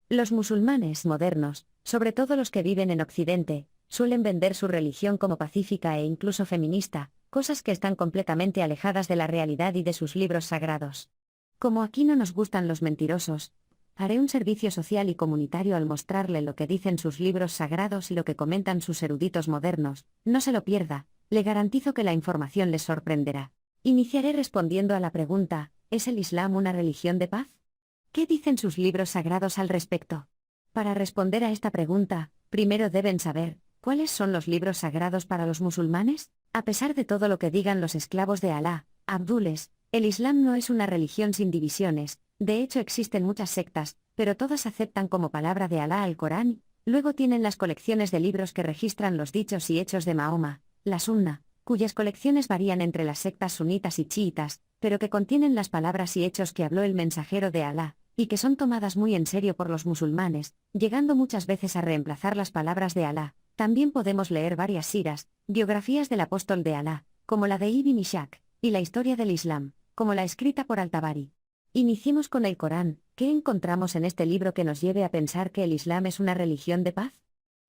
Los musulmanes modernos, sobre todo los que viven en Occidente, suelen vender su religión como pacífica e incluso feminista, cosas que están completamente alejadas de la realidad y de sus libros sagrados. Como aquí no nos gustan los mentirosos, haré un servicio social y comunitario al mostrarle lo que dicen sus libros sagrados y lo que comentan sus eruditos modernos. No se lo pierda, le garantizo que la información les sorprenderá. Iniciaré respondiendo a la pregunta: ¿es el Islam una religión de paz? ¿Qué dicen sus libros sagrados al respecto? Para responder a esta pregunta, primero deben saber, ¿cuáles son los libros sagrados para los musulmanes? A pesar de todo lo que digan los esclavos de Alá, abdules, el Islam no es una religión sin divisiones. De hecho existen muchas sectas, pero todas aceptan como palabra de Alá al Corán. Luego tienen las colecciones de libros que registran los dichos y hechos de Mahoma, la Sunna, cuyas colecciones varían entre las sectas sunitas y chiitas, pero que contienen las palabras y hechos que habló el mensajero de Alá, y que son tomadas muy en serio por los musulmanes, llegando muchas veces a reemplazar las palabras de Alá. También podemos leer varias siras, biografías del apóstol de Alá, como la de Ibn Ishaq, y la historia del Islam, como la escrita por Al-Tabari. Iniciemos con el Corán. ¿Qué encontramos en este libro que nos lleve a pensar que el Islam es una religión de paz?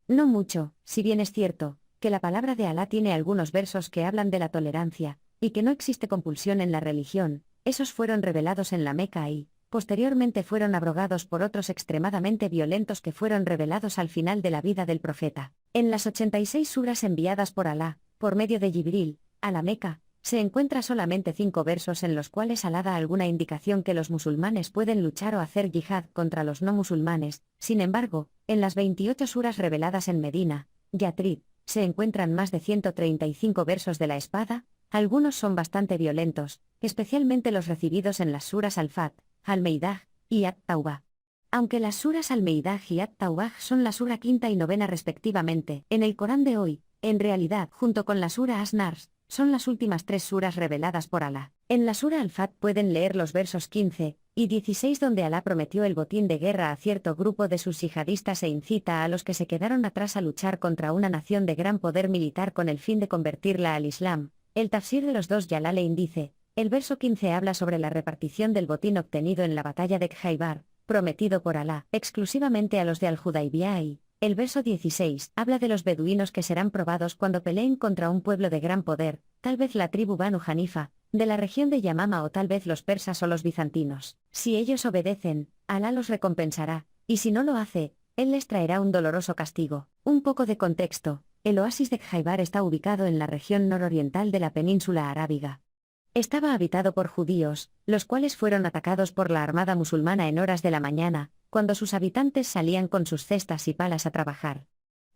No mucho, si bien es cierto que la palabra de Alá tiene algunos versos que hablan de la tolerancia, y que no existe compulsión en la religión. Esos fueron revelados en la Meca y, posteriormente fueron abrogados por otros extremadamente violentos que fueron revelados al final de la vida del profeta. En las 86 suras enviadas por Alá, por medio de Jibril, a la Meca, se encuentra solamente 5 versos en los cuales Alá da alguna indicación que los musulmanes pueden luchar o hacer yihad contra los no musulmanes. Sin embargo, en las 28 suras reveladas en Medina, Yatrib, se encuentran más de 135 versos de la espada. Algunos son bastante violentos, especialmente los recibidos en las suras Al-Fat, Al-Meidah y At-Taubah. Aunque las suras Al-Meidah y At-Taubah son la sura 5ª y 9ª respectivamente, en el Corán de hoy, en realidad, junto con la sura As-Nars, son las últimas 3 suras reveladas por Alá. En la sura Al-Fat pueden leer los versos 15 y 16 donde Alá prometió el botín de guerra a cierto grupo de sus yihadistas e incita a los que se quedaron atrás a luchar contra una nación de gran poder militar con el fin de convertirla al Islam. El tafsir de los dos Jalalain dice: el verso 15 habla sobre la repartición del botín obtenido en la batalla de Khaybar, prometido por Alá exclusivamente a los de Al-Hudaybiyah, y el verso 16 habla de los beduinos que serán probados cuando peleen contra un pueblo de gran poder, tal vez la tribu Banu Hanifa, de la región de Yamama, o tal vez los persas o los bizantinos. Si ellos obedecen, Alá los recompensará, y si no lo hace, Él les traerá un doloroso castigo. Un poco de contexto: el oasis de Khaybar está ubicado en la región nororiental de la península arábiga. Estaba habitado por judíos, los cuales fueron atacados por la armada musulmana en horas de la mañana, cuando sus habitantes salían con sus cestas y palas a trabajar.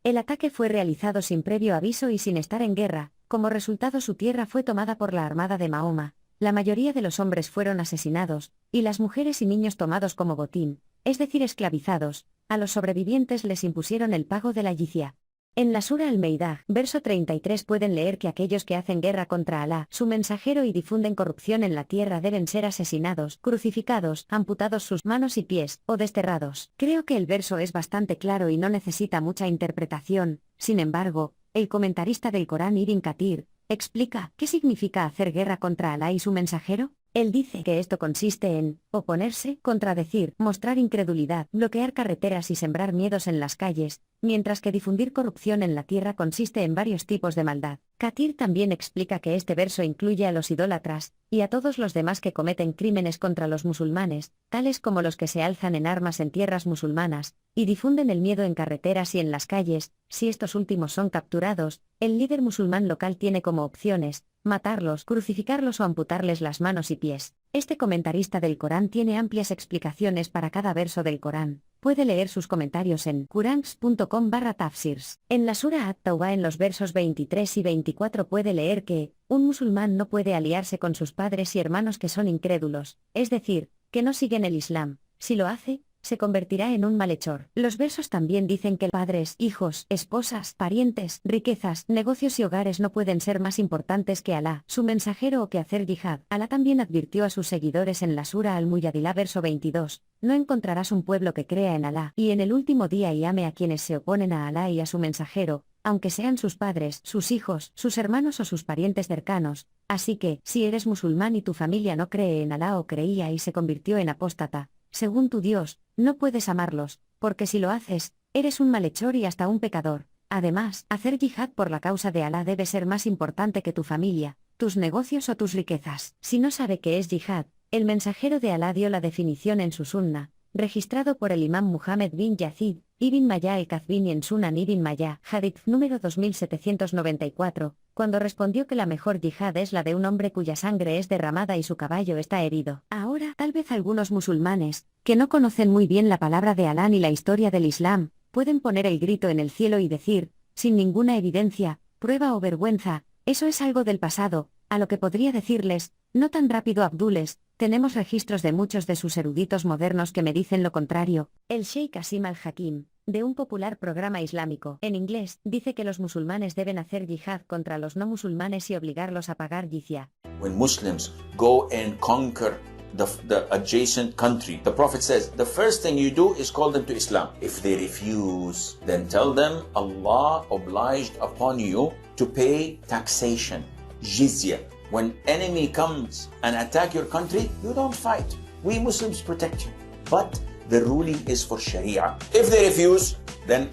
El ataque fue realizado sin previo aviso y sin estar en guerra. Como resultado, su tierra fue tomada por la armada de Mahoma. La mayoría de los hombres fueron asesinados, y las mujeres y niños tomados como botín, es decir, esclavizados. A los sobrevivientes les impusieron el pago de la yizia. En la sura Al-Meidah, verso 33, pueden leer que aquellos que hacen guerra contra Alá, su mensajero, y difunden corrupción en la tierra deben ser asesinados, crucificados, amputados sus manos y pies, o desterrados. Creo que el verso es bastante claro y no necesita mucha interpretación. Sin embargo, el comentarista del Corán Ibn Kathir explica qué significa hacer guerra contra Alá y su mensajero. Él dice que esto consiste en oponerse, contradecir, mostrar incredulidad, bloquear carreteras y sembrar miedos en las calles, mientras que difundir corrupción en la tierra consiste en varios tipos de maldad. Kathir también explica que este verso incluye a los idólatras y a todos los demás que cometen crímenes contra los musulmanes, tales como los que se alzan en armas en tierras musulmanas y difunden el miedo en carreteras y en las calles. Si estos últimos son capturados, el líder musulmán local tiene como opciones matarlos, crucificarlos o amputarles las manos y pies. Este comentarista del Corán tiene amplias explicaciones para cada verso del Corán. Puede leer sus comentarios en qurans.com/tafsirs. En la sura At-Taubah, en los versos 23 y 24, puede leer que un musulmán no puede aliarse con sus padres y hermanos que son incrédulos, es decir, que no siguen el Islam. Si lo hace, se convertirá en un malhechor. Los versos también dicen que padres, hijos, esposas, parientes, riquezas, negocios y hogares no pueden ser más importantes que Alá, su mensajero, o que hacer yihad. Alá también advirtió a sus seguidores en la sura Al-Mujadila, verso 22: no encontrarás un pueblo que crea en Alá y en el último día y ame a quienes se oponen a Alá y a su mensajero, aunque sean sus padres, sus hijos, sus hermanos o sus parientes cercanos. Así que, si eres musulmán y tu familia no cree en Alá o creía y se convirtió en apóstata, según tu Dios, no puedes amarlos, porque si lo haces, eres un malhechor y hasta un pecador. Además, hacer yihad por la causa de Alá debe ser más importante que tu familia, tus negocios o tus riquezas. Si no sabe qué es yihad, el mensajero de Alá dio la definición en su sunna, registrado por el imam Muhammad bin Yazid, Ibn Maya al-Kazvini en Sunan Ibn Maya, hadith número 2794, cuando respondió que la mejor yihad es la de un hombre cuya sangre es derramada y su caballo está herido. Ahora, tal vez algunos musulmanes, que no conocen muy bien la palabra de Alá ni la historia del Islam, pueden poner el grito en el cielo y decir, sin ninguna evidencia, prueba o vergüenza, eso es algo del pasado, a lo que podría decirles, no tan rápido Abdules, tenemos registros de muchos de sus eruditos modernos que me dicen lo contrario. El Sheikh Asim al-Hakim, de un popular programa islámico, en inglés, dice que los musulmanes deben hacer yihad contra los no musulmanes y obligarlos a pagar jizya. When Muslims go and conquer the adjacent country, the Prophet says, the first thing you do is call them to Islam. If they refuse, then tell them Allah obliged upon you to pay taxation, jizya. When enemy comes and attack your country, you don't fight. We Muslims protect you. But the ruling is for Sharia. If they refuse, then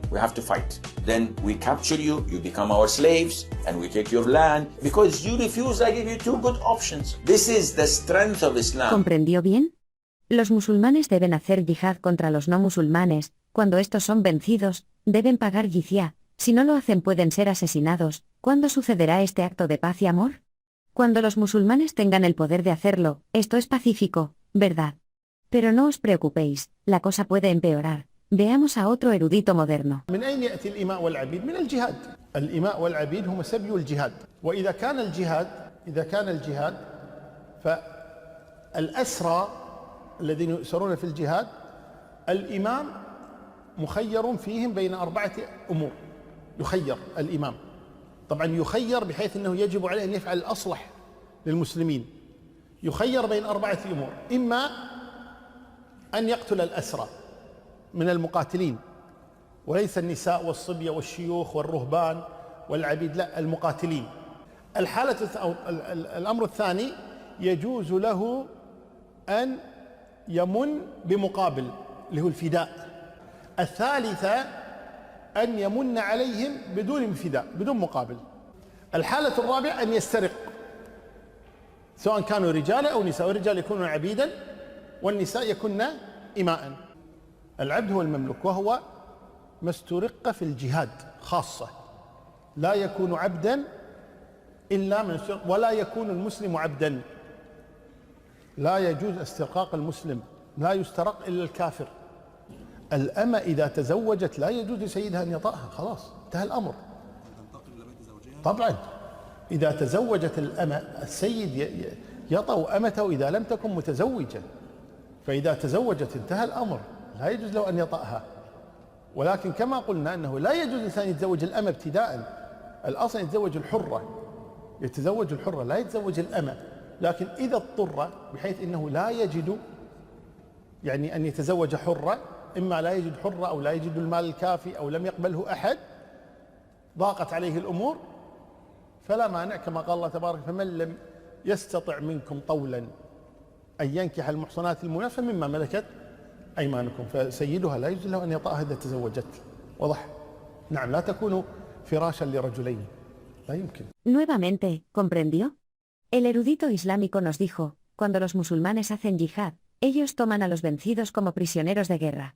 we have to fight. Then we capture you, you become our slaves, and we take your land. Because you refuse, I give you two good options. This is the strength of Islam. ¿Comprendió bien? Los musulmanes deben hacer yihad contra los no musulmanes. Cuando estos son vencidos, deben pagar jizya. Si no lo hacen pueden ser asesinados. ¿Cuándo sucederá este acto de paz y amor? Cuando los musulmanes tengan el poder de hacerlo. Esto es pacífico, ¿verdad? Pero no os preocupéis, la cosa puede empeorar. Veamos a otro erudito moderno. من أين يأتي الإماء والعبيد؟ من الجهاد. الإماء والعبيد هم سبي الجهاد. وإذا كان الجهاد فالأسرى الذين يؤسرون في الجهاد الإمام مخير فيهم بين 4 أمور. يخير الإمام. طبعا يخير بحيث أنه يجب عليه أن يفعل الأصلح للمسلمين. يخير بين 4 أمور. إما أن يقتل الأسرى من المقاتلين وليس النساء والصبية والشيوخ والرهبان والعبيد، لا، المقاتلين. الأمر الثاني يجوز له أن يمن بمقابل اللي هو الفداء. الثالثة أن يمن عليهم بدون فداء، بدون مقابل. الحالة الرابعة أن يسترق، سواء كانوا رجالا أو نساء، والرجال يكونون عبيدا والنساء يكون إماء. العبد هو المملوك، وهو ما استرق في الجهاد خاصة، لا يكون عبدا إلا من استرق، ولا يكون المسلم عبدا. لا يجوز استرقاق المسلم، لا يسترق إلا الكافر. الأمة إذا تزوجت لا يجوز لسيدها أن يطأها، خلاص انتهى الأمر. طبعا إذا تزوجت الأمة السيد يطأ أمته إذا لم تكن متزوجة، فإذا تزوجت انتهى الأمر، لا يجوز له أن يطأها. ولكن كما قلنا أنه لا يجوز الإنسان يتزوج الأمة ابتداء، الأصل يتزوج الحرة، لا يتزوج الأمة. لكن إذا اضطر بحيث أنه لا يجد يعني أن يتزوج حرة، إما لا يجد حرة أو لا يجد المال الكافي أو لم يقبله أحد، ضاقت عليه الأمور، فلا مانع كما قال الله تبارك: فمن لم يستطع منكم طولا أن ينكح المحصنات المؤمنات فمما ملكت أيمانكم. فسيدها لا يجوز له أن يطأها إذا تزوجت. واضح؟ نعم، لا تكون فراشا لرجلين، لا يمكن. Nuevamente, ¿comprendió? El erudito islámico nos dijo, cuando los musulmanes hacen yihad, ellos toman a los vencidos como prisioneros de guerra.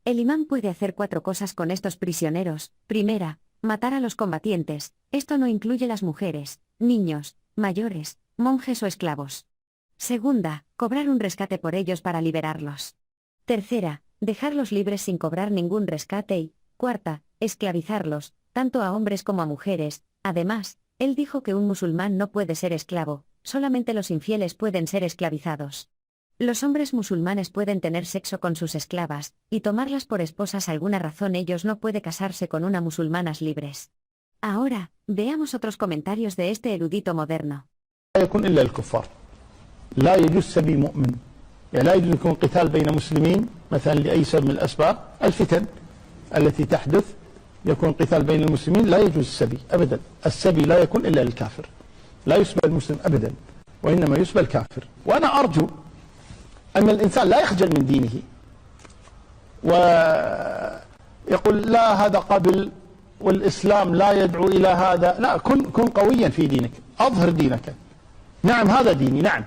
El imán puede hacer 4 cosas con estos prisioneros. Primera, matar a los combatientes. Esto no incluye las mujeres, niños, mayores, monjes o esclavos. Segunda, cobrar un rescate por ellos para liberarlos. Tercera, dejarlos libres sin cobrar ningún rescate y, cuarta, esclavizarlos, tanto a hombres como a mujeres. Además, él dijo que un musulmán no puede ser esclavo, solamente los infieles pueden ser esclavizados. Los hombres musulmanes pueden tener sexo con sus esclavas, y tomarlas por esposas. Alguna razón ellos no puede casarse con una musulmanas libres. Ahora, veamos otros comentarios de este erudito moderno. لا يكون إلا الكفار. لا يجوز سبي مؤمن، يعني لا يجوز يكون قتال بين مسلمين مثلا لأي سبب من الأسباب، الفتن التي تحدث يكون قتال بين المسلمين، لا يجوز السبي أبدا. السبي لا يكون إلا للكافر، لا يسبى المسلم أبدا، وإنما يسبى الكافر. وأنا أرجو أن الإنسان لا يخجل من دينه، ويقول لا هذا قبل والإسلام لا يدعو إلى هذا. لا، كن قويا في دينك، أظهر دينك. نعم هذا ديني، نعم.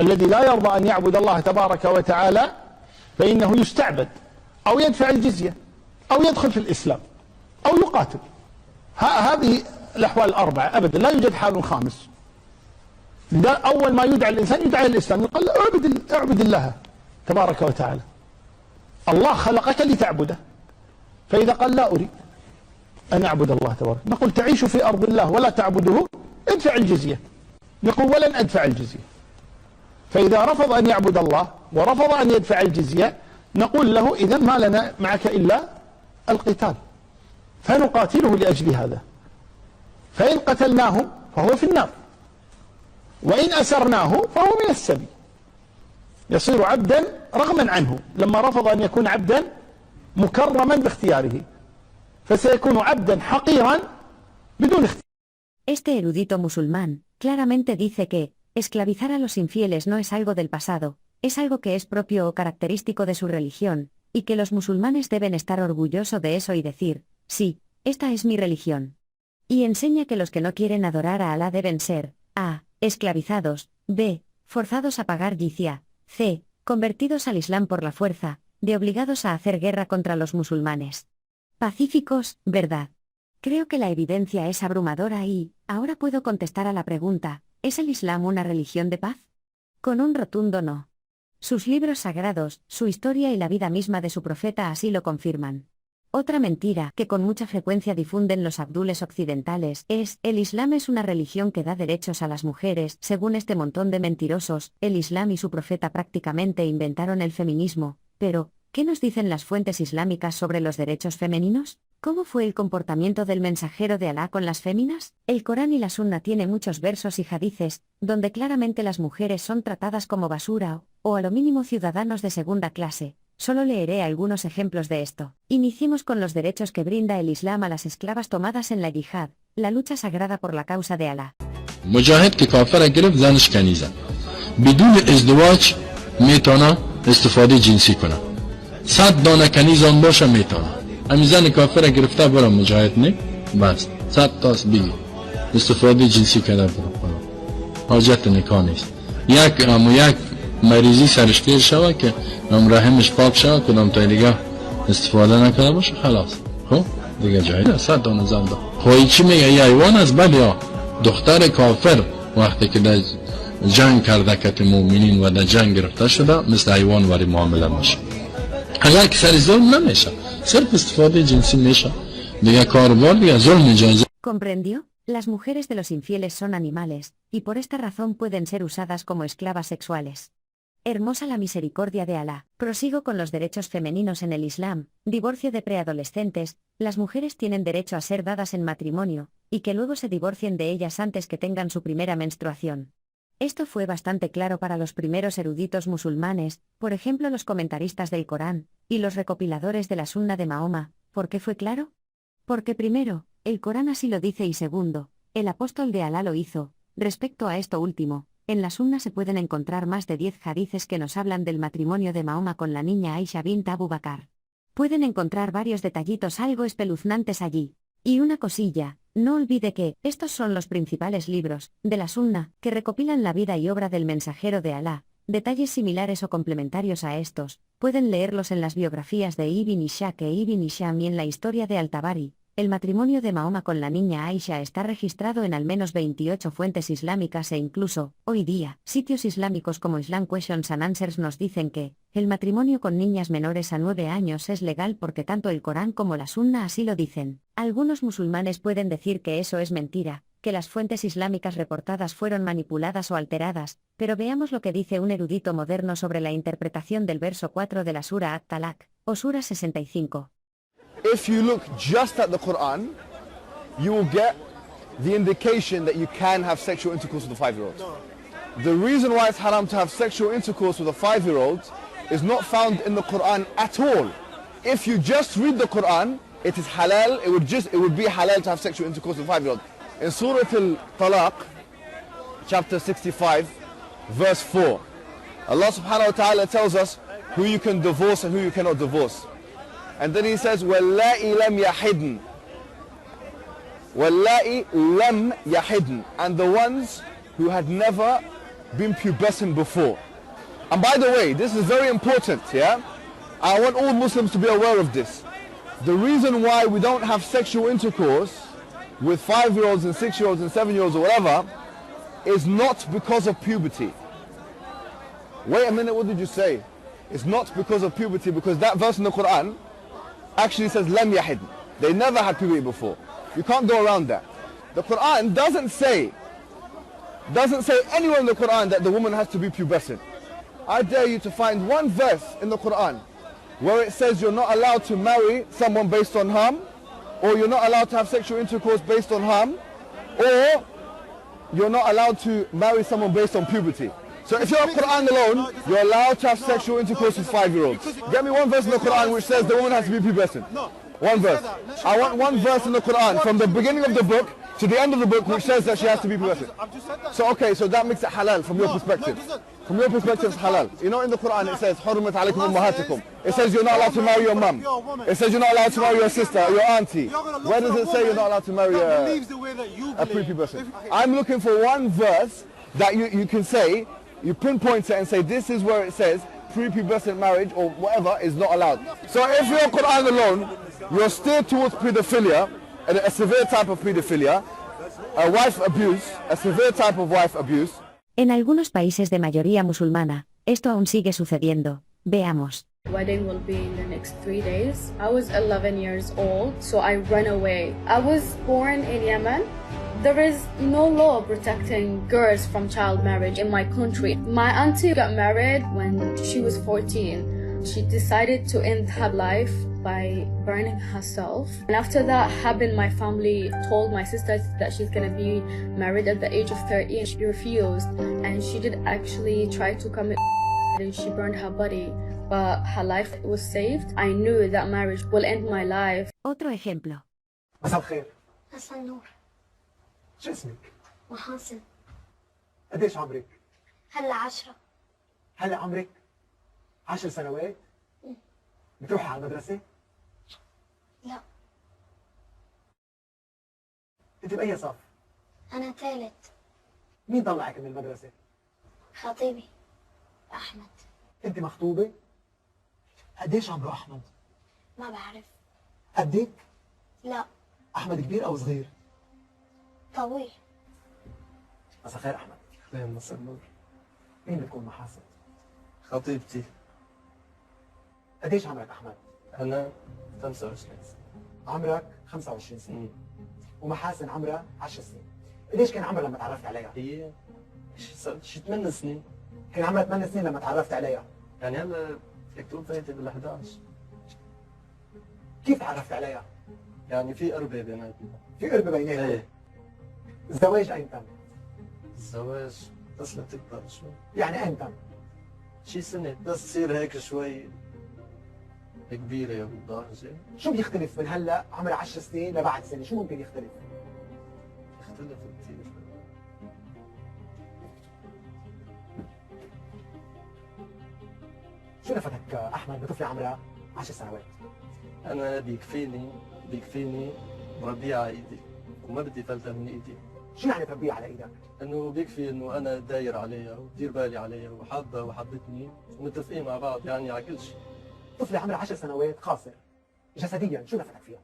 الذي لا يرضى أن يعبد الله تبارك وتعالى فإنه يستعبد أو يدفع الجزية أو يدخل في الإسلام أو يقاتل. هذه الأحوال الأربعة أبدا، لا يوجد حال خامس. أول ما يدعى الإنسان يدعى الإسلام، يقول اعبد الله تبارك وتعالى. الله خلقك لتعبده، فإذا قال لا أريد أن أعبد الله تبارك، نقول تعيش في أرض الله ولا تعبده، ادفع الجزية. يقول ولن أدفع الجزية. فإذا رفض أن يعبد الله ورفض أن يدفع الجزية، نقول له إذن ما لنا معك إلا القتال، فنقاتله لأجل هذا. فإن قتلناه فهو في النار، وإن أسرناه فهو من السبي، يصير عبدا رغما عنه. لما رفض أن يكون عبدا مكرما باختياره، فسيكون عبدا حقيرا بدون اختيار. Este erudito musulmán claramente dice que esclavizar a los infieles no es algo del pasado, es algo que es propio o característico de su religión, y que los musulmanes deben estar orgullosos de eso y decir, sí, esta es mi religión. Y enseña que los que no quieren adorar a Alá deben ser, a. esclavizados, b. forzados a pagar jizya, c. convertidos al Islam por la fuerza, d. obligados a hacer guerra contra los musulmanes. Pacíficos, ¿verdad? Creo que la evidencia es abrumadora y, ahora puedo contestar a la pregunta, ¿es el Islam una religión de paz? Con un rotundo no. Sus libros sagrados, su historia y la vida misma de su profeta así lo confirman. Otra mentira que con mucha frecuencia difunden los abdules occidentales es, el Islam es una religión que da derechos a las mujeres. Según este montón de mentirosos, el Islam y su profeta prácticamente inventaron el feminismo, pero, ¿qué nos dicen las fuentes islámicas sobre los derechos femeninos? ¿Cómo fue el comportamiento del mensajero de Alá con las féminas? El Corán y la Sunna tiene muchos versos y hadices, donde claramente las mujeres son tratadas como basura o a lo mínimo ciudadanos de segunda clase. Solo leeré algunos ejemplos de esto. Iniciemos con los derechos que brinda el Islam a las esclavas tomadas en la yihad, la lucha sagrada por la causa de Alá. مجاهد که کافر گرفت زنش کنیزه بدون ازدواج میتونه استفاده جنسی کنه 100 دانه کنیز آن باشه میتونه همین زن کافر گرفته برای مجاهد نه بس 100 تاست بگی استفاده جنسی کنه برای حاجت نکاح نیست یک مریضی سرش تیر شوه که رحمش پاک شوه کدام تا دیگه استفاده نکنه باشه خلاص خب دیگه جایده 100 دانه زن دا خواهی چی میگه یه ایوان از بد یا دختر کافر وقتی که در جنگ کرده کت مومنین و در جنگ گرفته شده مثل ایوان وری معامله میشه اگر که سر ظلم نمیشه صرف استفاده جنسی میشه دیگه کاربار دیگه ظلم اجازه. ¿Comprendió? Las mujeres de los infieles son animales, y por esta razón pueden ser usadas como esclavas sexuales. Hermosa la misericordia de Alá. Prosigo con los derechos femeninos en el Islam. Divorcio de preadolescentes. Las mujeres tienen derecho a ser dadas en matrimonio, y que luego se divorcien de ellas antes que tengan su primera menstruación. Esto fue bastante claro para los primeros eruditos musulmanes, por ejemplo los comentaristas del Corán, y los recopiladores de la Sunna de Mahoma. ¿Por qué fue claro? Porque primero, el Corán así lo dice y segundo, el apóstol de Alá lo hizo. Respecto a esto último, en la Sunna se pueden encontrar más de 10 hadices que nos hablan del matrimonio de Mahoma con la niña Aisha bint Abu Bakr. Pueden encontrar varios detallitos algo espeluznantes allí. Y una cosilla, no olvide que, estos son los principales libros, de la Sunna, que recopilan la vida y obra del mensajero de Alá. Detalles similares o complementarios a estos, pueden leerlos en las biografías de Ibn Ishaq e Ibn Hisham y en la historia de Al-Tabari. El matrimonio de Mahoma con la niña Aisha está registrado en al menos 28 fuentes islámicas e incluso, hoy día, sitios islámicos como Islam Questions and Answers nos dicen que, el matrimonio con niñas menores a 9 años es legal porque tanto el Corán como la Sunna así lo dicen. Algunos musulmanes pueden decir que eso es mentira, que las fuentes islámicas reportadas fueron manipuladas o alteradas, pero veamos lo que dice un erudito moderno sobre la interpretación del verso 4 de la Sura At-Talaq, o Sura 65. If you look just at the Quran, you will get the indication that you can have sexual intercourse with a 5-year-old. The reason why it's haram to have sexual intercourse with a 5-year-old is not found in the Quran at all. If you just read the Quran, it is halal, it would be halal to have sexual intercourse with a 5-year-old. In Surah Al-Talaq, chapter 65, verse 4, Allah subhanahu wa ta'ala tells us, who you can divorce and who you cannot divorce. And then he says, وَاللَّائِ لَمْ يَحِدْنَ. وَاللَّائِ لَمْ يَحِدْنَ. And the ones who had never been pubescent before. And by the way, this is very important, yeah? I want all Muslims to be aware of this. The reason why we don't have sexual intercourse with 5-year-olds and 6-year-olds and 7-year-olds or whatever is not because of puberty. Wait a minute, what did you say? It's not because of puberty, because that verse in the Quran actually says lam yahid. They never had puberty before. You can't go around that. The Quran doesn't say anywhere in the Quran that the woman has to be pubescent. I dare you to find one verse in the Quran where it says you're not allowed to marry someone based on harm, or you're not allowed to have sexual intercourse based on harm, or you're not allowed to marry someone based on puberty. So if you're a Quran alone, you're allowed to have sexual intercourse with 5-year-olds. Get me one verse in the Quran which says the woman has to be pubescent. One verse. I want one verse in the Quran from the beginning of the book to the end of the book which says that she has to be pubescent. So okay, so that makes it halal from your perspective. From your perspective, it's halal. You know in the Quran it says, حُرِّمَتْ عَلَيْكُمْ أُمَّهَاتُكُمْ. It says you're not allowed to marry your mum. It says you're not allowed to marry your sister or your auntie. Where does it say you're not allowed to marry a prepubescent? I'm looking for one verse that you can say, you pinpoint it and say this is where it says prepubescent marriage or whatever is not allowed. So if you're Quran alone, you're steered towards pedophilia, a severe type of pedophilia, a wife abuse, a severe type of wife abuse. En algunos países de mayoría musulmana, esto aún sigue sucediendo. Veamos. Wedding will be in the next 3 days. I was 11 years old, so I ran away. I was born in Yemen. There is no law protecting girls from child marriage in my country. My auntie got married when she was 14. She decided to end her life by burning herself. And after that happened, my family told my sister that she's gonna be married at the age of 30, and she refused. And she did actually try to commit and she burned her body, but her life was saved. I knew that marriage will end my life. Otro ejemplo. مساء الخير. مساء النور. شو اسمك؟ محاسن. قديش عمرك؟ هلا 10. هلا عمرك 10 سنوات؟ بتروحي على المدرسة؟ لا. انت بأي صف؟ أنا ثالث. مين طلعك من المدرسة؟ خطيبي أحمد. انت مخطوبة؟ قديش عمره أحمد؟ ما بعرف. قدك؟ لا. أحمد كبير أو صغير؟ طويل. مساء الخير أحمد. اهلا مساء النور. مين بتكون محاسن؟ خطيبتي. قديش عمرك أحمد؟ أنا 25 سنة. عمرك 25 سنة. ومحاسن عمرها 10 سنين. قديش كان عمرها لما تعرفت عليها؟ هي شي 8 سنين. كان عمرها 8 سنين لما تعرفت عليها. يعني هلا فيك تقول فايتة بال 11. كيف تعرفت عليها؟ يعني في قربة بيناتنا. في قربة بيناتنا؟ ايه. الزواج أين تم؟ الزواج بس لتكبر شوي. يعني أين تم؟ شي سنة بس تصير هيك شوي كبيرة وضاجة. شو بيختلف من هلا عمر 10 سنين لبعد سنة؟ شو ممكن يختلف؟ يختلف كثير. شو لفتك أحمد بطفلة عمرها 10 سنوات؟ أنا بيكفيني مربيها على إيدي وما بدي فلتها من إيدي. شو يعني تربيها على إيدك؟ إنه بيكفي إنه أنا داير عليها ودير بالي عليها وحابة وحبتني ومتفقين مع بعض يعني على كل شيء. طفلة عمرها 10 سنوات قاصر جسديا شو لفتك فيها؟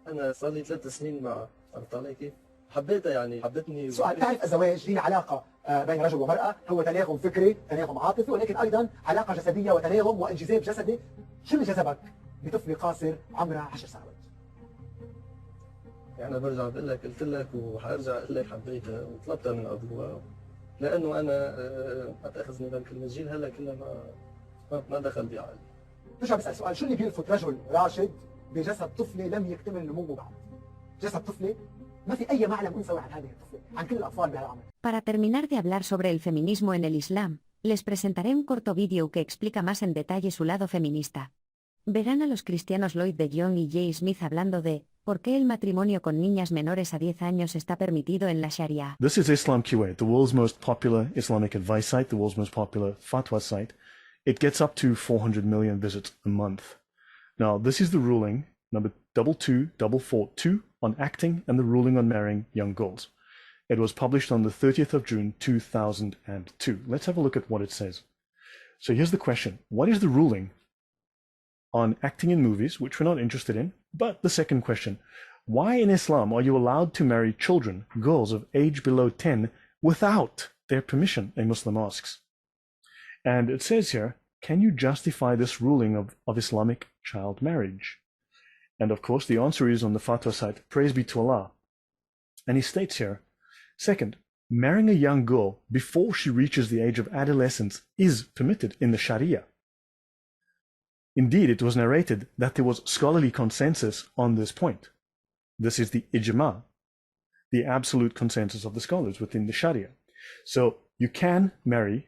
أنا صار لي 3 سنين معها، فهمت علي كيف؟ حبيتها يعني حبتني. سؤال، تعرف الزواج هي علاقة بين رجل ومرأة، هو تناغم فكري، تناغم عاطفي، ولكن أيضا علاقة جسدية وتناغم وانجذاب جسدي. شو اللي جذبك بطفل قاصر عمرها 10 سنوات؟ يعني أنا برجع بقول لك، قلت لك وحارجع أقول لك حبيتها وطلبتها من أبوها، لأنه أنا ما تأخذني بالكلمة الجيل هلا كلها ما دخل بعقلي. برجع بسأل سؤال، شو اللي بيلفت رجل راشد بجسد طفلة لم يكتمل نموه بعد؟ جسد طفلة ما في أي معلم أنثوي عن هذه الطفلة، عن كل الأطفال بهالعمر. Para terminar de hablar sobre el feminismo en el Islam, les presentaré un corto vídeo que explica más en detalle su lado feminista. Verán a los cristianos Lloyd de Jong y Jay Smith hablando de ¿por qué el matrimonio con niñas menores a 10 años está permitido en la Sharia? This is Islam Kuwait, the world's most popular Islamic advice site, the world's most popular fatwa site. it gets up to 400 million visits a month. Now, this is the ruling number 22442 on acting and the ruling on marrying young girls. It was published on the 30th of June 2002. Let's have a look at what it says. So here's the question. What is the ruling on acting in movies, which we're not interested in? But the second question, why in Islam are you allowed to marry children, girls of age below 10, without their permission, a Muslim asks. And it says here, can you justify this ruling of Islamic child marriage? And of course, the answer is on the fatwa site, praise be to Allah. And he states here, second, marrying a young girl before she reaches the age of adolescence is permitted in the Sharia. Indeed, it was narrated that there was scholarly consensus on this point. This is the ijma, the absolute consensus of the scholars within the Sharia. So you can marry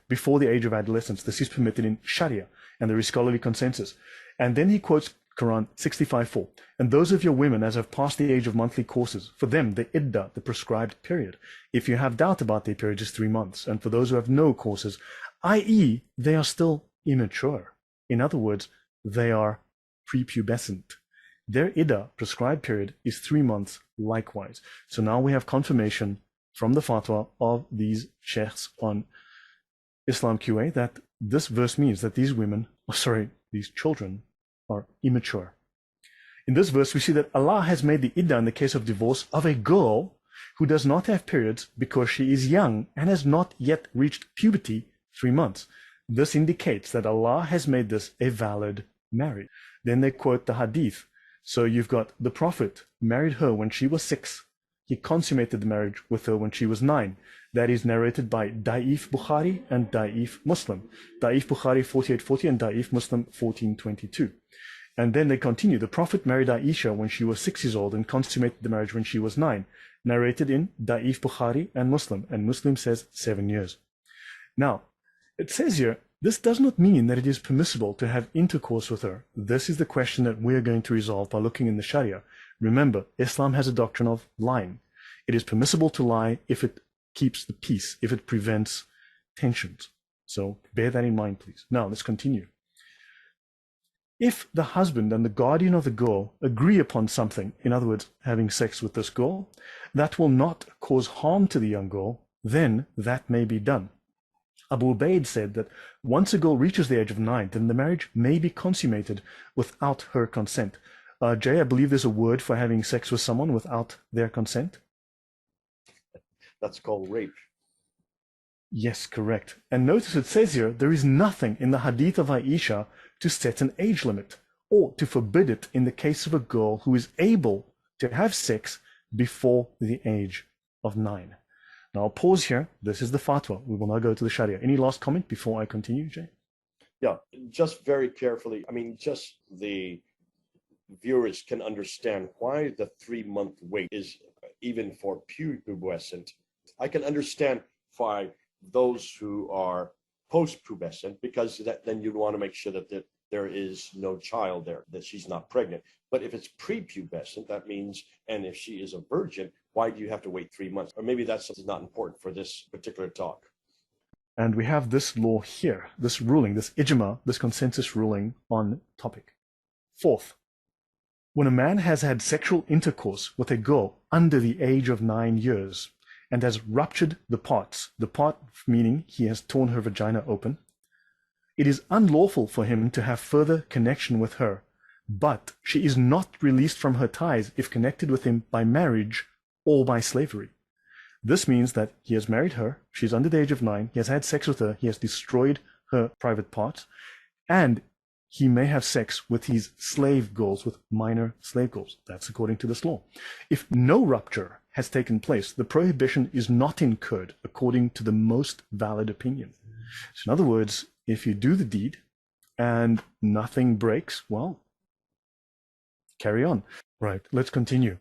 before the age of adolescence. This is permitted in Sharia, and there is scholarly consensus. And then he quotes Quran 65:4. And those of your women as have passed the age of monthly courses, for them the iddah, the prescribed period, if you have doubt about their period, is 3 months. And for those who have no courses, i.e. they are still immature. In other words, they are prepubescent. Their iddah, prescribed period, is 3 months likewise. So now we have confirmation from the fatwa of these sheikhs on Islam QA that this verse means that these children are immature. In this verse, we see that Allah has made the iddah in the case of divorce of a girl who does not have periods because she is young and has not yet reached puberty 3 months. This indicates that Allah has made this a valid marriage. Then they quote the hadith. So you've got the Prophet married her when she was 6. He consummated the marriage with her when she was 9. That is narrated by Da'if Bukhari and Da'if Muslim. Da'if Bukhari 4840 and Da'if Muslim 1422. And then they continue. The Prophet married Aisha when she was 6 years old and consummated the marriage when she was 9. Narrated in Da'if Bukhari and Muslim. And Muslim says 7 years. Now, it says here, this does not mean that it is permissible to have intercourse with her. This is the question that we're going to resolve by looking in the Sharia. Remember, Islam has a doctrine of lying. It is permissible to lie if it keeps the peace, if it prevents tensions. So bear that in mind, please. Now, let's continue. If the husband and the guardian of the girl agree upon something, in other words, having sex with this girl, that will not cause harm to the young girl, then that may be done. Abu Ubaid said that once a girl reaches the age of 9, then the marriage may be consummated without her consent. Jay, I believe there's a word for having sex with someone without their consent. That's called rape. Yes, correct. And notice it says here, there is nothing in the hadith of Aisha to set an age limit or to forbid it in the case of a girl who is able to have sex before the age of 9. Now I'll pause here. This is the fatwa. We will now go to the Sharia. Any last comment before I continue, Jay? Yeah, just very carefully. I mean, just the viewers can understand why the 3-month wait is even for pubescent. I can understand why those who are post-pubescent, because then you'd want to make sure that there is no child there, that she's not pregnant. But if it's prepubescent, that means, and if she is a virgin, why do you have to wait 3 months? Or maybe that's not important for this particular talk. And we have this law here, this ruling, this ijma, this consensus ruling on topic. Fourth, when a man has had sexual intercourse with a girl under the age of 9 years and has ruptured the part meaning he has torn her vagina open, it is unlawful for him to have further connection with her, but she is not released from her ties if connected with him by marriage or by slavery. This means that he has married her, she's under the age of 9, he has had sex with her, he has destroyed her private parts, and he may have sex with his slave girls, with minor slave girls. That's according to this law. If no rupture has taken place, the prohibition is not incurred according to the most valid opinion. So in other words, if you do the deed and nothing breaks, well, carry on. Right, let's continue.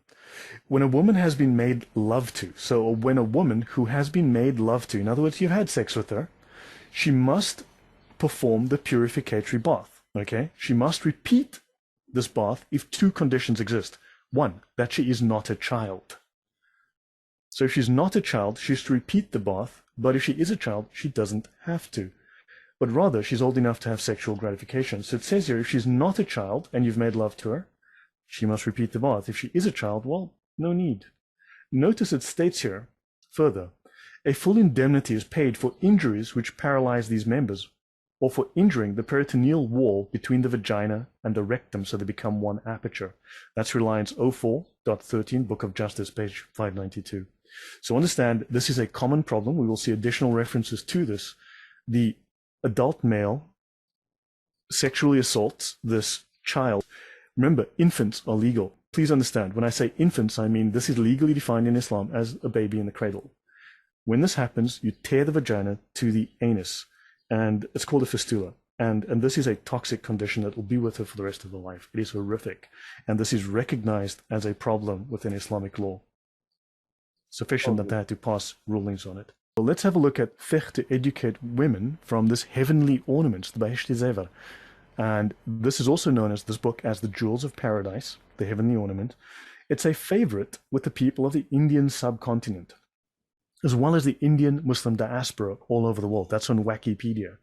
When a woman has been made love to, so when a woman who has been made love to, in other words, you've had sex with her, she must perform the purificatory bath, okay? She must repeat this bath if 2 conditions exist. 1, that she is not a child. So if she's not a child, she's to repeat the bath, but if she is a child, she doesn't have to. but rather she's old enough to have sexual gratification. So it says here, if she's not a child and you've made love to her, she must repeat the bath. If she is a child, well, no need. Notice it states here, further, a full indemnity is paid for injuries which paralyze these members, or for injuring the peritoneal wall between the vagina and the rectum so they become one aperture. That's Reliance 04.13, Book of Justice, page 592. So understand, this is a common problem. We will see additional references to this. The adult male sexually assaults this child. Remember, infants are legal. Please understand, when I say infants, I mean this is legally defined in Islam as a baby in the cradle. When this happens, you tear the vagina to the anus, and it's called a fistula. And this is a toxic condition that will be with her for the rest of her life. It is horrific. And this is recognized as a problem within Islamic law. Sufficient that they had to pass rulings on it. So let's have a look at fiqh to educate women from this heavenly ornaments, the Bahishti Zevar. And this is also known as this book as the Jewels of Paradise, the heavenly ornament. It's a favorite with the people of the Indian subcontinent, as well as the Indian Muslim diaspora all over the world. That's on Wikipedia.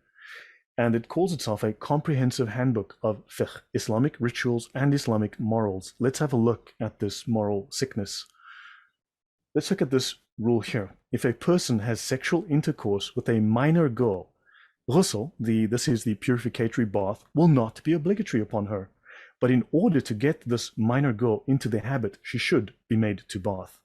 And it calls itself a comprehensive handbook of fiqh, Islamic rituals and Islamic morals. Let's have a look at this moral sickness. Let's look at this rule here. If a person has sexual intercourse with a minor girl, ghusl, this is the purificatory bath, will not be obligatory upon her. But in order to get this minor girl into the habit, she should be made to bath.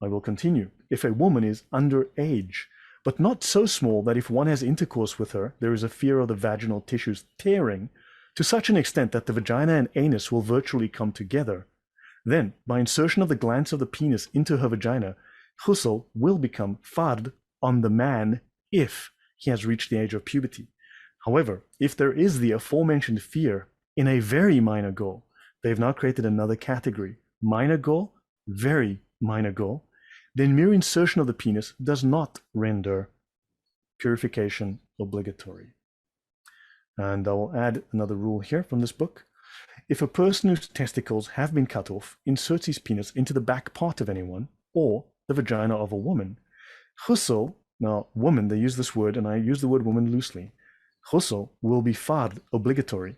I will continue. If a woman is underage, but not so small that if one has intercourse with her, there is a fear of the vaginal tissues tearing to such an extent that the vagina and anus will virtually come together, then, by insertion of the glans of the penis into her vagina, ghusl will become fard on the man if he has reached the age of puberty. However, if there is the aforementioned fear in a very minor girl, they've now created another category. Minor girl, very minor girl, then mere insertion of the penis does not render purification obligatory. And I will add another rule here from this book. If a person whose testicles have been cut off inserts his penis into the back part of anyone, or the vagina of a woman, ghusl, now woman, they use this word, and I use the word woman loosely, ghusl will be fard, obligatory,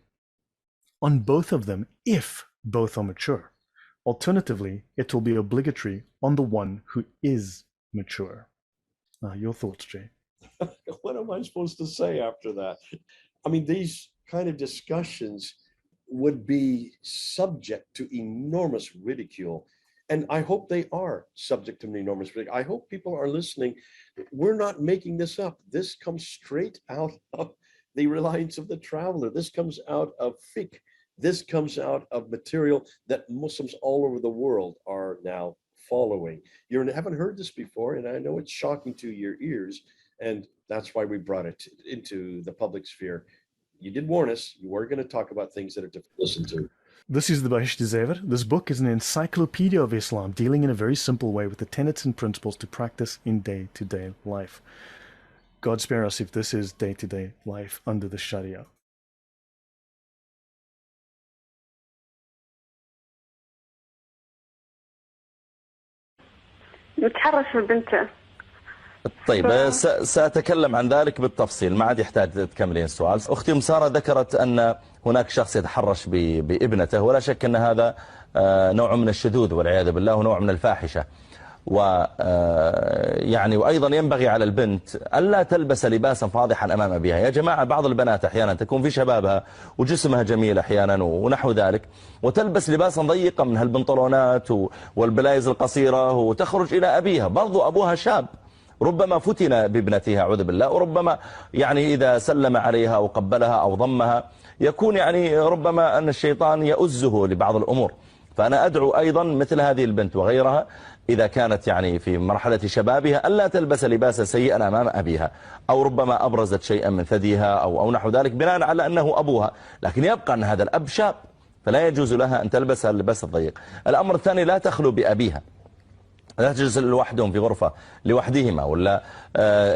on both of them if both are mature. Alternatively, it will be obligatory on the one who is mature. Your thoughts, Jay? What am I supposed to say after that? I mean, these kind of discussions would be subject to enormous ridicule. And I hope they are subject to enormous ridicule. I hope people are listening. We're not making this up. This comes straight out of the Reliance of the Traveler. This comes out of fiqh. This comes out of material that Muslims all over the world are now following. You haven't heard this before, and I know it's shocking to your ears, and that's why we brought it into the public sphere. You did warn us, you were going to talk about things that are difficult to listen to. This is the Bahishti Zevar. This book is an encyclopedia of Islam, dealing in a very simple way with the tenets and principles to practice in day-to-day life. God spare us if this is day-to-day life under the Sharia. متحرش ببنته. طيب سأتكلم عن ذلك بالتفصيل، ما عاد يحتاج تكملين السؤال. أختي مسارة ذكرت أن هناك شخص يتحرش بابنته، ولا شك أن هذا نوع من الشذوذ والعياذ بالله ونوع من الفاحشة. ويعني وأيضا ينبغي على البنت ألا تلبس لباسا فاضحا أمام أبيها. يا جماعة، بعض البنات أحيانا تكون في شبابها وجسمها جميل أحيانا ونحو ذلك، وتلبس لباسا ضيقا من هالبنطلونات والبلايز القصيرة وتخرج إلى أبيها. برضو أبوها شاب، ربما فتن بابنتها أعوذ بالله، وربما يعني إذا سلم عليها أو قبلها أو ضمها يكون يعني ربما أن الشيطان يؤزه لبعض الأمور. فأنا أدعو أيضا مثل هذه البنت وغيرها إذا كانت يعني في مرحلة شبابها ألا تلبس لباسا سيئا أمام أبيها، أو ربما أبرزت شيئا من ثديها أو نحو ذلك بناء على أنه أبوها، لكن يبقى أن هذا الأب شاب فلا يجوز لها أن تلبس اللباس الضيق. الأمر الثاني، لا تخلو بأبيها، لا تجلس لوحدهم في غرفة لوحدهما، ولا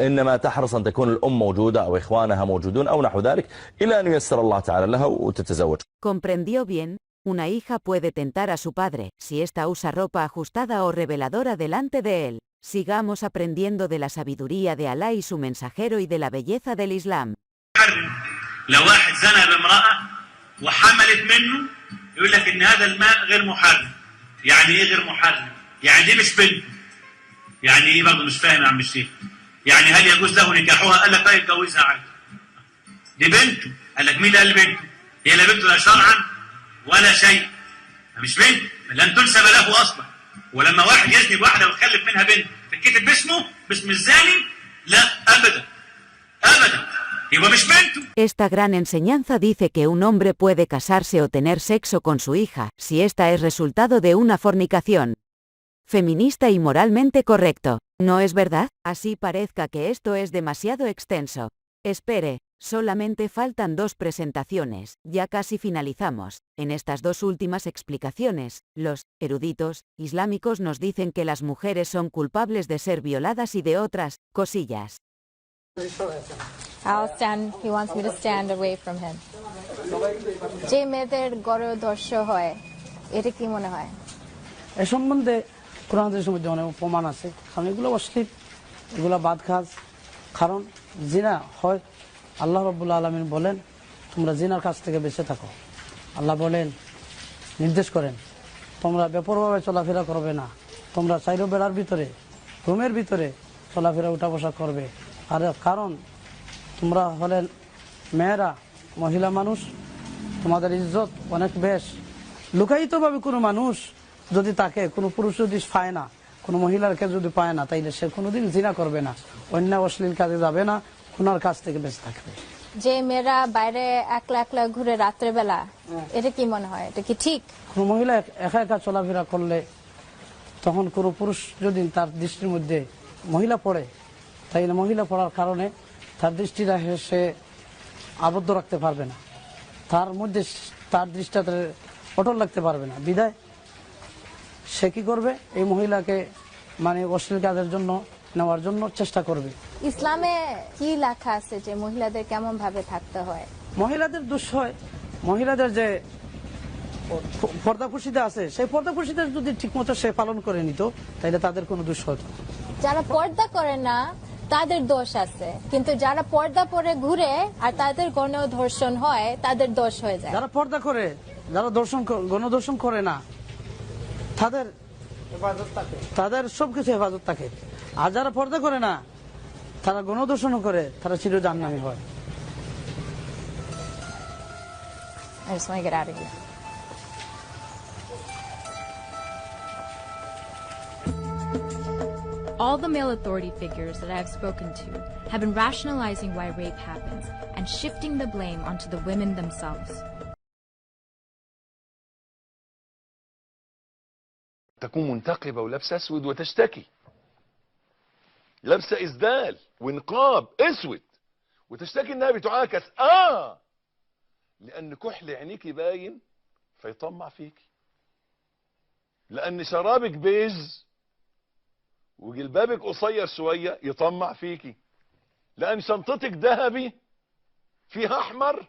إنما تحرص أن تكون الأم موجودة أو إخوانها موجودون أو نحو ذلك إلى أن ييسر الله تعالى لها وتتزوج. Comprendió bien. Una hija puede tentar a su padre si ésta usa ropa ajustada o reveladora delante de él. Sigamos aprendiendo de la sabiduría de Alá y su mensajero y de la belleza del Islam. لو واحد زنى بامرأة وحملت منه يقول لك ان هذا الماء غير محرم. يعني ايه غير محرم؟ يعني دي مش بنته. يعني ايه برضه مش فاهم يا عم الشيخ؟ يعني هل يجوز له نكاحها؟ قال لك طيب جوزها عادي. دي بنته. قال لك مين اللي قال بنته؟ هي لا بنته لا شرعا ولا شيء. مش بنت لن تنسب له اصلا. ولما واحد يزني بواحده ويخلف منها بنت تتكتب باسمه باسم الزاني؟ لا ابدا ابدا. يبقى مش بنته. Esta gran enseñanza dice que un hombre puede casarse o tener sexo con su hija, si esta es resultado de una fornicación. Feminista y moralmente correcto, ¿no es verdad? Así parezca que esto es demasiado extenso. Espere, solamente faltan 2 presentaciones, ya casi finalizamos. En estas 2 últimas explicaciones, los eruditos islámicos nos dicen que las mujeres son culpables de ser violadas y de otras cosillas. I'll stand, he wants me to stand away from him. যে মেয়েদের গর্ভদর্শ হয় এটা কি মনে হয়? এ সম্বন্ধে কোরআন হাদিসের মধ্যে অনেক প্রমাণ আছে, কারণ এগুলো অশ্লীল, এগুলো বাদখাজ। কারণ জিনা হয়, আল্লাহ রাব্বুল আলামিন বলেন তোমরা জিনার কাছ থেকে বেঁচে থাকো। আল্লাহ বলেন, নির্দেশ করেন তোমরা বেপরোয়াভাবে চলাফেরা করবে না, তোমরা চাইরো বেড়ার ভিতরে রুমের ভিতরে চলাফেরা উঠা বসা করবে। আর কারণ তোমরা হলেন মেয়েরা, মহিলা মানুষ, তোমাদের ইজ্জত অনেক বেশ। লুকায়িতভাবে কোনো মানুষ যদি তাকে কোনো পুরুষ যদি পায় না, কোনো মহিলাকে যদি পায় না, তাইলে সে কোনোদিন জিনা করবে না, অন্য অশ্লীল কাজে যাবে না, কোনার কাছ থেকে বেঁচে থাকবে। যে মেয়েরা বাইরে একলা একলা ঘুরে রাত্রেবেলা, এটা কি মনে হয়, এটা কি ঠিক? কোনো মহিলা একা একা চলাফেরা করলে তখন কোনো পুরুষ যদি তার দৃষ্টির মধ্যে মহিলা পড়ে, তাইলে মহিলা পড়ার কারণে তার দৃষ্টিটা সে আবদ্ধ রাখতে পারবে না, তার মধ্যে তার দৃষ্টিটা অটল রাখতে পারবে না। বিদায় সে কি করবে, এই মহিলাকে মানে অশ্লীল কাজের জন্য নেওয়ার জন্য চেষ্টা করবে। ইসলামে কি লেখা আছে যে মহিলাদের কেমন ভাবে থাকতে হয়? মহিলাদের দোষ হয়, মহিলাদের যে পর্দাপুশিদা আছে সেই পর্দাপুশিদা যদি ঠিকমতো সে পালন করে নিত, তাহলে তাদের কোনো দোষ হতো। যারা পর্দা করে না তাদের দোষ আছে, কিন্তু যারা পর্দা পরে ঘুরে আর তাদের গণধর্ষণ হয় তাদের দোষ হয়ে যায়। যারা পর্দা করে, যারা গণধর্ষণ করে না, তাদের সবকিছু হেফাজত থাকে। আর যারা পর্দা করে না, তারা গণধর্ষণ করে, তারা চির জাহান্নামী হয়। I just want to get out of here. All the male authority figures that I have spoken to have been rationalizing why rape happens and shifting the blame onto the women themselves. تكون منتقبة ولابسة اسود وتشتكي، لابسة اسدال ونقاب اسود وتشتكي انها بتعاكس، لان كحل عينيكي باين فيطمع فيكي، لان شرابك بيج وجلبابك قصير شوية يطمع فيكي، لان شنطتك ذهبي فيها احمر،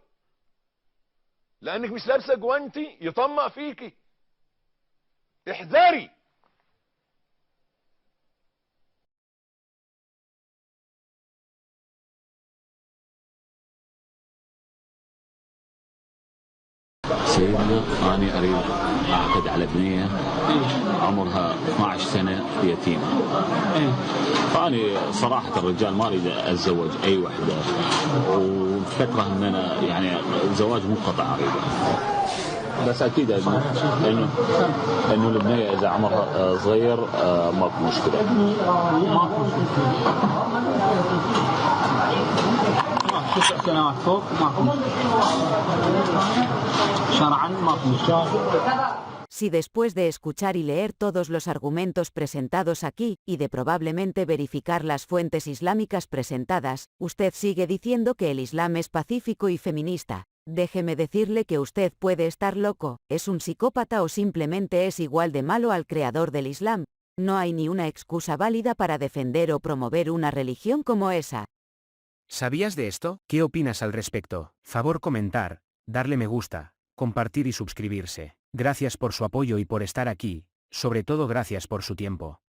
لانك مش لابسة جوانتي يطمع فيكي. احذري. سيدنا أنا أريد أعقد على بنية عمرها 12 سنة يتيمة، فأنا صراحة الرجال ما أريد أتزوج أي وحدة، وفترة أن أنا يعني زواج منقطع أريده، بس أكيد إنه البنية إذا عمرها صغير ماكو مشكلة. 9 سنوات فوق ماكو شرعا ماكو مشكلة. Si después de escuchar y leer todos los argumentos presentados aquí, y de probablemente verificar las fuentes islámicas presentadas, usted sigue diciendo que el Islam es pacífico y feminista, déjeme decirle que usted puede estar loco, es un psicópata o simplemente es igual de malo al creador del Islam. No hay ni una excusa válida para defender o promover una religión como esa. ¿Sabías de esto? ¿Qué opinas al respecto? Favor comentar, darle me gusta, compartir y suscribirse. Gracias por su apoyo y por estar aquí, sobre todo gracias por su tiempo.